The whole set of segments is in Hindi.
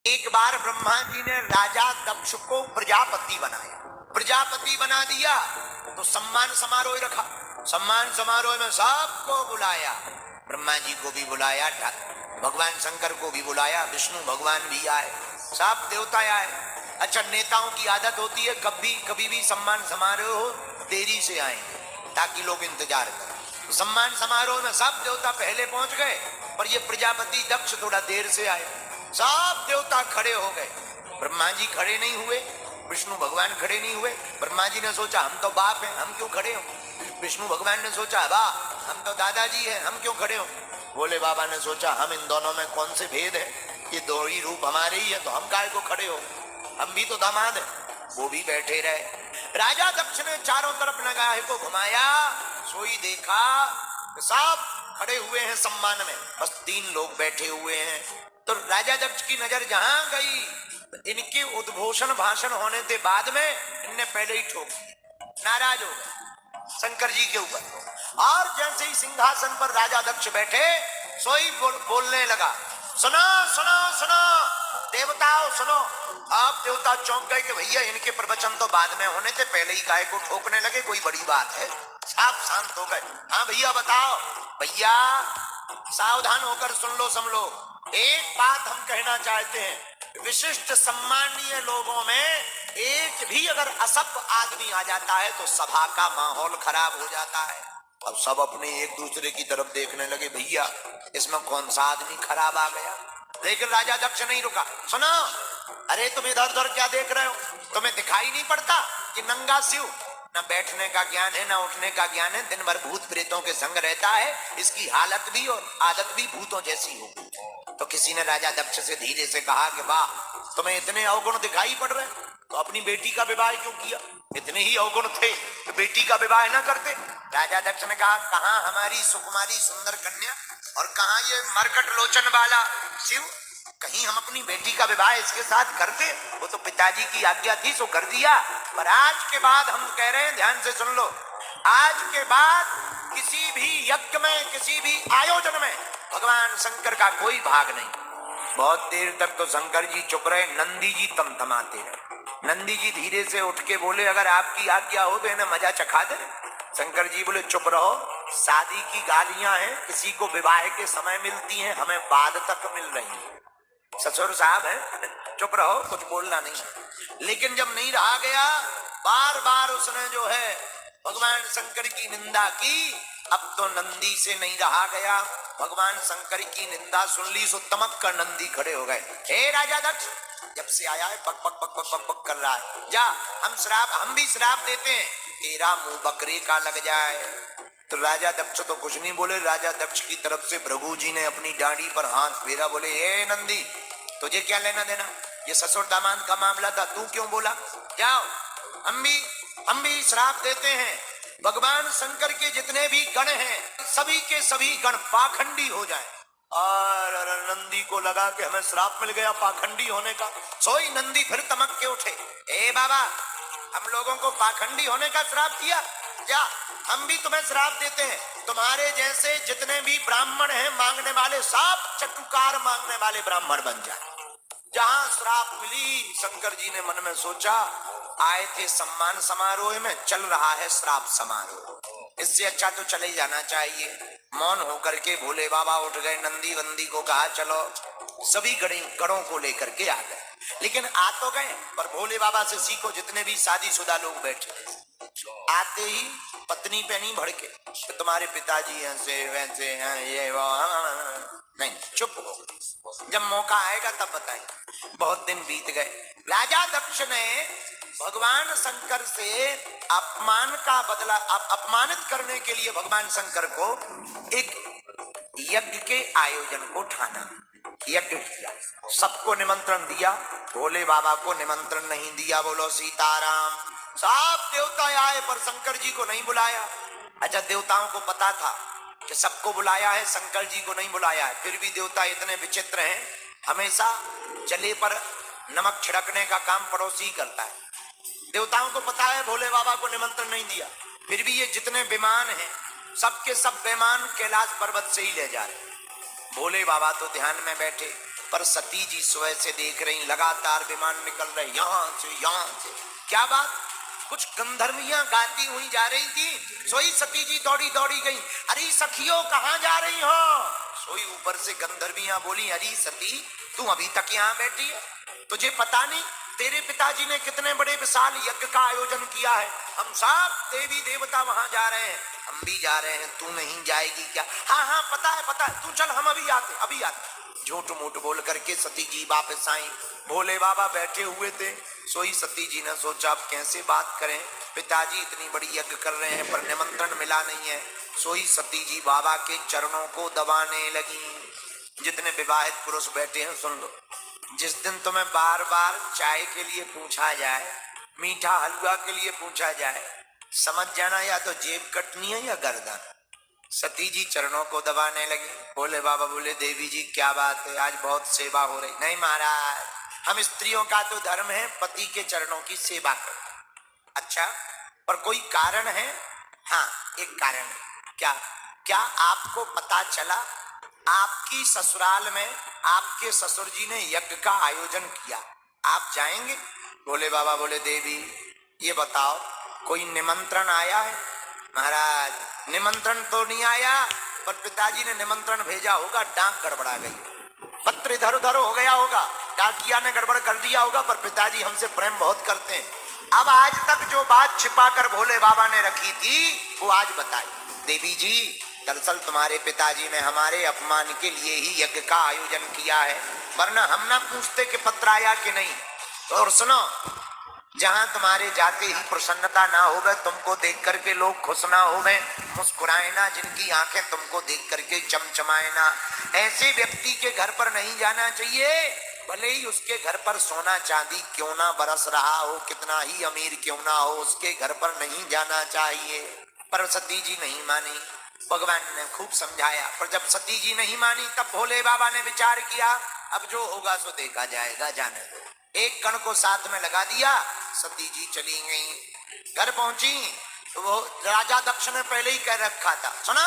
एक बार ब्रह्मा जी ने राजा दक्ष को प्रजापति बनाया, प्रजापति बना दिया तो सम्मान समारोह रखा। सम्मान समारोह में सबको बुलाया, ब्रह्मा जी को भी बुलाया, भगवान शंकर को भी बुलाया, विष्णु भगवान भी आए, सब देवता आए। अच्छा, नेताओं की आदत होती है कभी भी सम्मान समारोह देरी से आए ताकि लोग इंतजार करें। तो सम्मान समारोह में सब देवता पहले पहुंच गए, पर ये प्रजापति दक्ष थोड़ा देर से आए। सब देवता खड़े हो गए, ब्रह्मा जी खड़े नहीं हुए, विष्णु भगवान खड़े नहीं हुए। ब्रह्मा जी ने सोचा हम तो बाप हैं, हम क्यों खड़े हो। विष्णु भगवान ने सोचा वाह हम तो दादाजी हैं, हम क्यों खड़े हो। भोले बाबा ने सोचा हम इन दोनों में कौन से भेद है, ये दो ही रूप हमारे ही है तो हम काहे को खड़े हो, हम भी तो दामाद हैं। वो भी बैठे रहे। राजा दक्ष ने चारों तरफ नगाहे को घुमाया, सोई देखा सब खड़े हुए हैं सम्मान में, बस 3 लोग बैठे हुए हैं। तो राजा दक्ष की नजर जहां गई, इनके उद्घोषण भाषण होने के बाद में इनने पहले ही ठोक दिया, नाराज हो गए शंकर जी के ऊपर। और जैसे ही सिंहासन पर राजा दक्ष बैठे, सोई बोलने लगा, सुनो सुनो सुनो देवताओं सुनो। आप देवता चौंक गए कि भैया इनके प्रवचन तो बाद में होने थे, पहले ही गाय को ठोकने लगे, कोई बड़ी बात है। सब शांत हो गए। हाँ भैया बताओ। भैया सावधान होकर सुन लो सब लोग, एक बात हम कहना चाहते हैं, विशिष्ट सम्मानीय लोगों में एक भी अगर असभ्य आदमी आ जाता है तो सभा का माहौल खराब हो जाता है। अब सब अपने एक दूसरे की तरफ देखने लगे, भैया इसमें कौन सा आदमी खराब आ गया। लेकिन राजा दक्ष नहीं रुका। सुनो, अरे तुम इधर उधर क्या देख रहे हो, तुम्हें दिखाई नहीं पड़ता कि नंगा शिव न बैठने का ज्ञान है न उठने का ज्ञान है, दिन भर भूत प्रेतों के संग रहता है, इसकी हालत भी और आदत भी भूतों जैसी हो। तो किसी ने राजा दक्ष से धीरे से कहा कि वाह तुम्हें इतने अवगुण दिखाई पड़ रहे, तो अपनी बेटी का विवाह क्यों किया, इतने ही अवगुण थे तो बेटी का विवाह न करते। राजा दक्ष ने कहा, कहां हमारी सुकुमारी सुंदर कन्या और कहां ये मरकट लोचन वाला शिव, कहीं हम अपनी बेटी का विवाह इसके साथ करते। वो तो पिताजी की आज्ञा थी सो कर दिया, पर आज के बाद हम कह रहे हैं, ध्यान से सुन लो, आज के बाद किसी भी यज्ञ में किसी भी आयोजन में भगवान शंकर का कोई भाग नहीं। बहुत देर तक तो शंकर जी चुप रहे, नंदी जी तमतमाते रहे। नंदी जी धीरे से उठ के बोले, अगर आपकी आज्ञा हो तो इन्हें मजा चखा दे। शंकर जी बोले, चुप रहो, शादी की गालियां हैं, किसी को विवाह के समय मिलती हैं, हमें बाद तक मिल रही है। ससुर साहब है, चुप रहो, कुछ बोलना नहीं। लेकिन जब नहीं रहा गया, बार बार उसने जो है भगवान शंकर की निंदा की। अब तो नंदी से नहीं रहा गया, भगवान शंकर की निंदा सुन ली सो तमक कर नंदी खड़े हो गए। हे राजा दक्ष, जब से आया है पक पक पक पक पक पक कर रहा है, जा हम भी श्राप देते हैं, तेरा मुंह बकरे का लग जाए। तो राजा दक्ष तो कुछ नहीं बोले। राजा दक्ष की तरफ से भृगु जी ने अपनी डांडी पर हाथ फेरा, बोले, हे नंदी तुझे क्या लेना देना, ये ससुर दामाद का मामला था, तू क्यों बोला। जाओ, हम भी श्राप देते हैं, भगवान शंकर के जितने भी गण हैं सभी के सभी गण पाखंडी हो जाए। और नंदी को लगा कि हमें श्राप मिल गया पाखंडी होने का। सोई नंदी फिर तमक के उठे, ए बाबा हम लोगों को पाखंडी होने का श्राप दिया, जा हम भी तुम्हें श्राप देते हैं, तुम्हारे जैसे जितने भी ब्राह्मण हैं मांगने वाले, सब चटुकार मांगने वाले ब्राह्मण बन जाए। जहां श्राप मिली, शंकर जी ने मन में सोचा, आए थे सम्मान समारोह में, चल रहा है श्राप समारोह, इससे अच्छा तो चले जाना चाहिए। मौन होकर के भोले बाबा उठ गए, नंदी वंदी को कहा चलो, सभी गणों को लेकर के आ गए। लेकिन आ तो गए, पर भोले बाबा से सीखो, जितने भी शादीशुदा लोग बैठे आते ही पत्नी पे नहीं भड़के कि तुम्हारे पिताजी ऐसे वैसे हैं ये वो, नहीं, चुप हो, जब मौका आएगा तब बताएंगे। बहुत दिन बीत गए। राजा दक्ष ने भगवान शंकर से अपमान का बदला, अपमानित करने के लिए भगवान शंकर को एक यज्ञ के आयोजन को ठाना, यज्ञ किया, सबको निमंत्रण दिया, भोले बाबा को निमंत्रण नहीं दिया। बोलो सीताराम। सब देवता आए पर शंकर जी को नहीं बुलाया। अच्छा, देवताओं को पता था कि सबको बुलाया है, शंकर जी को नहीं बुलाया है, फिर भी देवता इतने विचित्र हैं, हमेशा जले पर नमक छिड़कने का काम पड़ोसी करता है। देवताओं को पता है भोले बाबा को निमंत्रण नहीं दिया, फिर भी ये जितने विमान हैं सबके सब विमान कैलाश पर्वत से ही ले जा रहे। भोले बाबा तो ध्यान में बैठे, पर सती जी सुबह से देख रही, लगातार विमान निकल रहे यहां से। क्या बात, कुछ गंधर्वियां गाती हुई जा रही थी। सोई सती जी दौड़ी दौड़ी गई, अरे सखियों कहां जा रही हो? सोई ऊपर से गंधर्वियां बोली, अरे सती तू अभी तक यहाँ बैठी है, तुझे पता नहीं तेरे पिताजी ने कितने बड़े विशाल यज्ञ का आयोजन किया है, हम सब देवी देवता वहां जा रहे हैं, हम भी जा रहे हैं, तू नहीं जाएगी क्या? हाँ पता है, तू चल, हम अभी आते। झूठ मूठ बोल करके सती जी वापस आई। भोले बाबा बैठे हुए थे। सोई सती जी ने सोचा अब कैसे बात करें, पिताजी इतनी बड़ी यज्ञ कर रहे हैं पर निमंत्रण मिला नहीं है। सोई सती जी बाबा के चरणों को दबाने लगी। जितने विवाहित पुरुष बैठे हैं सुन लो, जिस दिन तुम्हें बार बार चाय के लिए पूछा जाए, मीठा हलवा के लिए पूछा जाए, समझ जाना या तो जेब कटनी है या गर्दन। सती जी चरणों को दबाने लगी। भोले बाबा बोले, देवी जी क्या बात है, आज बहुत सेवा हो रही। नहीं महाराज, हम स्त्रियों का तो धर्म है पति के चरणों की सेवा करना। अच्छा, पर कोई कारण है? हाँ एक कारण है। क्या आपको पता चला आपकी ससुराल में आपके ससुर जी ने यज्ञ का आयोजन किया, आप जाएंगे? भोले बाबा बोले, देवी ये बताओ कोई निमंत्रण आया है? महाराज निमंत्रण तो नहीं आया, पर पिताजी ने निमंत्रण भेजा होगा, डाक गड़बड़ा गई, पत्र इधर उधर हो गया होगा, डाकिया ने गड़बड़ कर दिया होगा, पर पिताजी हमसे प्रेम बहुत करते हैं। अब आज तक जो बात छिपाकर भोले बाबा ने रखी थी वो आज बताई। देवी जी दरअसल तुम्हारे पिताजी ने हमारे अपमान के लिए ही यज्ञ का आयोजन किया है, वरना हम ना पूछते कि पत्र आया कि नहीं। और सुनो, जहां तुम्हारे जाते ही प्रसन्नता ना होवे, तुमको देख करके लोग खुश ना होवे, मुस्कुराए ना, जिनकी आंखें तुमको देख करके चमचमाए ना, ऐसे व्यक्ति के घर पर नहीं जाना चाहिए। भले ही उसके घर पर सोना चांदी क्यों ना बरस रहा हो, कितना ही अमीर क्यों ना हो, उसके घर पर नहीं जाना चाहिए। पर सती जी नहीं मानी। भगवान ने खूब समझाया, पर जब सती जी नहीं मानी तब भोले बाबा ने विचार किया, अब जो होगा सो देखा जाएगा, जाने दो। एक कण को साथ में लगा दिया, सती जी चली गई। घर पहुंची तो वो राजा दक्ष ने पहले ही कह रखा था, सुना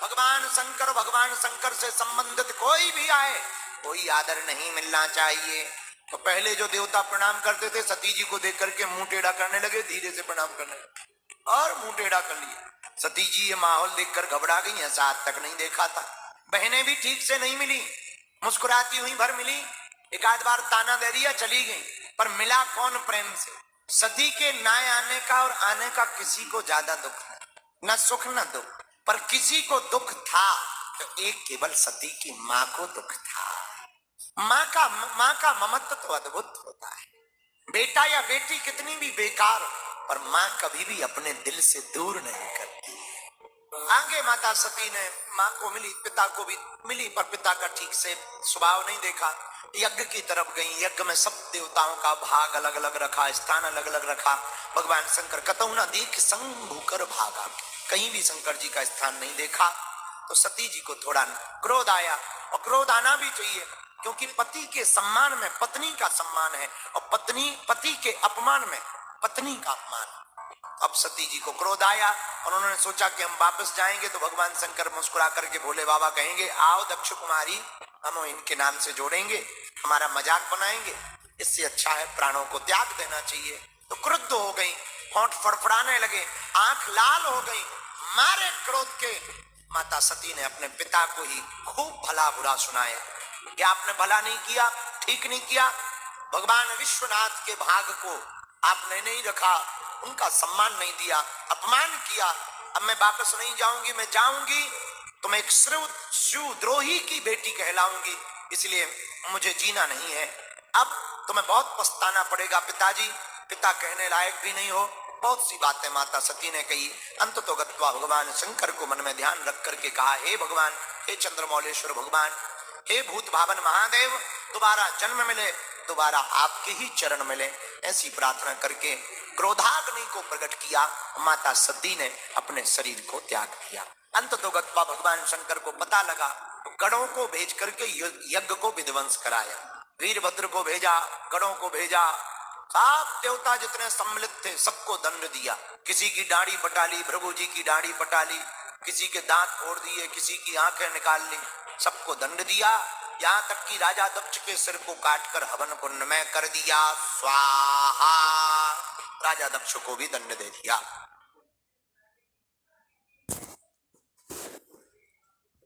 भगवान शंकर से संबंधित कोई भी आए, कोई आदर नहीं मिलना चाहिए। तो पहले जो देवता प्रणाम करते थे, सती जी को देख करके मुंह टेढ़ा करने लगे, धीरे से प्रणाम करने लगे और मुंह टेढ़ा कर लिया। सती जी ये माहौल देखकर घबरा गई, ऐसा आज तक नहीं देखा था। बहनें भी ठीक से नहीं मिली, मुस्कुराती हुई भर मिली, एक आध बार ताना दे दिया, चली गई, पर मिला कौन प्रेम से? सती के ना आने का और आने का किसी को ज्यादा दुख नहीं, न सुख न दुख, पर किसी को दुख था तो एक केवल सती की माँ को दुख था। माँ का ममत्व तो अद्भुत होता है। बेटा या बेटी कितनी भी बेकार, पर माँ कभी भी अपने दिल से दूर नहीं करती। आगे माता सती ने माँ को मिली, पिता को भी मिली, पर पिता का ठीक से स्वभाव नहीं देखा। यज्ञ की तरफ गई, यज्ञ में सब देवताओं का भाग अलग अलग रखा, स्थान अलग अलग रखा। भगवान शंकर कतहु न देख संग भूकर भागा, कहीं भी शंकर जी का स्थान नहीं देखा। तो सती जी को थोड़ा क्रोध आया, और क्रोध आना भी चाहिए, क्योंकि पति के सम्मान में पत्नी का सम्मान है, और पति के अपमान में पत्नी का अपमान। अब सती जी को क्रोध आया और उन्होंने सोचा कि हम वापस जाएंगे तो भगवान शंकर मुस्कुरा करके भोले बाबा कहेंगे, आओ दक्ष कुमारी, हम इनके नाम से जोड़ेंगे, हमारा मजाक बनाएंगे, इससे अच्छा है प्राणों को त्याग देना चाहिए। तो क्रुद्ध हो गई, होंठ फड़फड़ाने लगे, आंख लाल हो गई, मारे क्रोध के माता सती ने अपने पिता को ही खूब भला बुरा सुनाया कि आपने भला नहीं किया, ठीक नहीं किया, भगवान विश्वनाथ के भाग को आपने नहीं रखा, उनका सम्मान नहीं दिया, अपमान किया। अब मैं वापस नहीं जाऊंगी, मैं जाऊंगी तो मैं एक शिवद्रोही की बेटी कहलाऊंगी, इसलिए मुझे जीना नहीं है। अब तुम्हें बहुत पछताना पड़ेगा पिताजी, पिता कहने लायक भी नहीं हो। बहुत सी बातें माता सती ने कही। अंत तो गत्वा भगवान शंकर को मन में ध्यान रख करके कहा, हे भगवान, हे चंद्रमौलेश्वर भगवान, हे भूत भावन महादेव, दोबारा जन्म मिले, दोबारा आपके ही चरण मिले, ऐसी प्रार्थना करके क्रोधाग्नि को प्रकट किया। माता सती ने अपने शरीर को त्याग दिया। अंत तो गत्वा भगवान शंकर को पता लगा, तो गणों को भेज करके यज्ञ को विध्वंस कराया। वीरभद्र को भेजा, गणों को भेजा, सब देवता जितने सम्मिलित थे सबको दंड दिया। किसी की दाढ़ी पटा ली, भृगु जी की दाढ़ी पटा ली, किसी के दांत फोड़ दिए, किसी की आंखें निकाल ली, सबको दंड दिया। यहां तक कि राजा दक्ष के सिर को काटकर हवन कुंड में कर दिया स्वाहा। राजा दक्ष को भी दंड दे दिया।